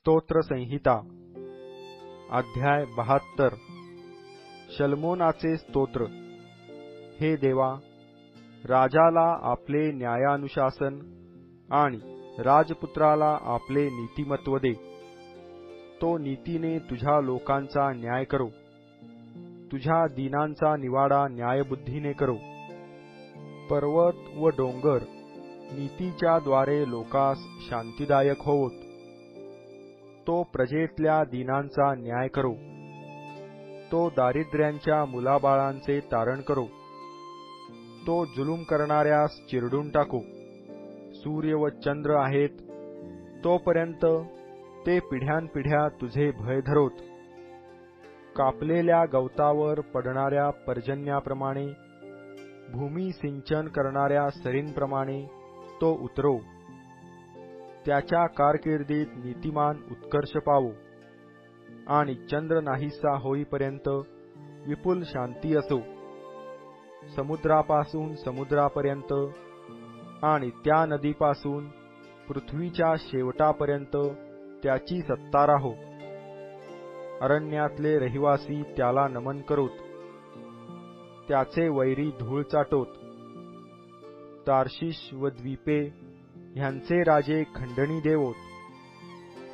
स्तोत्र संहिता अध्याय 72 शल्मोनाचे स्तोत्र। हे देवा, राजाला आपले न्यायानुशासन आणि राजपुत्राला आपले नीतिमत्व दे। तो नीतीने तुझ्या लोकांचा न्याय करो, तुझ्या दीनांचा निवाडा न्यायबुद्धीने करो। पर्वत व डोंगर नीतीच्या द्वारे लोकास शांतिदायक होवोत। तो प्रजेतल्या दीनांचा न्याय करो, तो दारिद्र्यांच्या मुलाबाळांचे तारण करो। तो जुलूम करणाऱ्यास चिरडून टाको। सूर्य व चंद्र आहेत तोपर्यंत ते पिढ्यानपिढ्या तुझे भय धरोत। कापलेल्या गवतावर पडणाऱ्या पर्जन्याप्रमाणे, भूमी सिंचन करणाऱ्या सरींप्रमाणे तो उतरो। त्याच्या कारकिर्दीत नीतिमान उत्कर्ष पावो आणि चंद्र नाहीसा होईपर्यंत विपुल शांती असो। समुद्रापासून समुद्रापर्यंत आणि त्या नदीपासून पृथ्वीच्या शेवटापर्यंत त्याची सत्ता राहो। अरण्यातले रहिवासी त्याला नमन करोत, त्याचे वैरी धूळ चाटोत। तार्शिश व द्वीपे ह्यांचे राजे खंडणी देवोत।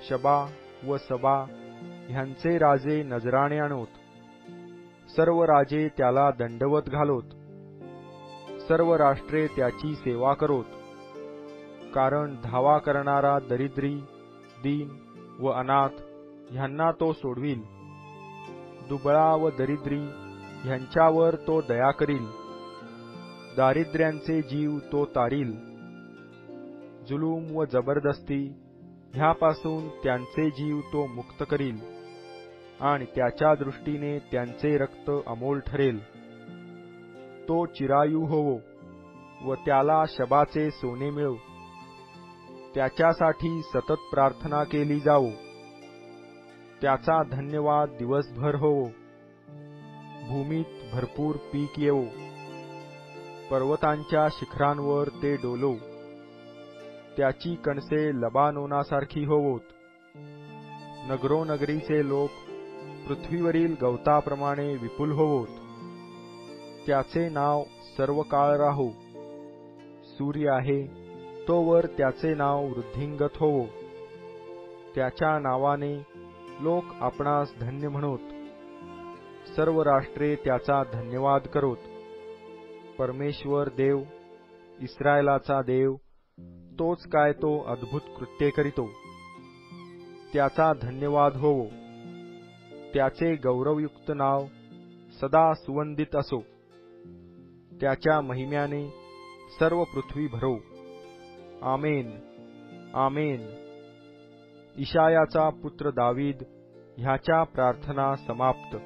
शबा व सबा ह्यांचे राजे नजराणे आणोत। सर्व राजे त्याला दंडवत घालोत, सर्व राष्ट्रे त्याची सेवा करोत। कारण धावा करणारा दरिद्री, दीन व अनाथ ह्यांना तो सोडविल। दुबळा व दरिद्री ह्यांच्यावर तो दया करील। दारिद्र्यांचे जीव तो तारील। जुलूम व जबरदस्ती ह्यापासून त्यांचे जीव तो मुक्त करील आणि त्याच्या दृष्टीने त्यांचे रक्त अमोल ठरेल। तो चिरायू होवो व त्याला शबाचे सोने मिळो। त्याच्यासाठी सतत प्रार्थना केली जावो। त्याचा धन्यवाद दिवसभर होवो। भूमीत भरपूर पीक येवो। पर्वतांच्या शिखरांवर ते डोलो। त्याची कणसे लबानोनासारखी होवोत। नगरोनगरीचे लोक पृथ्वीवरील गवताप्रमाणे विपुल होवोत। त्याचे नाव सर्व काळ राहो। सूर्य आहे तोवर त्याचे नाव वृद्धिंगत होवो। त्याच्या नावाने लोक आपणास धन्य म्हणोत। सर्व राष्ट्रे त्याचा धन्यवाद करोत। परमेश्वर देव, इस्रायलाचा देव, तोच काय तो अद्भुत कृत्ये करीतो। त्याचा धन्यवाद होवो। त्याचे गौरवयुक्त नाव सदा सुवंदित असो। त्याच्या महिम्याने सर्व पृथ्वी भरो। आमेन, आमेन। इशायाचा पुत्र दावीद ह्याच्या प्रार्थना समाप्त।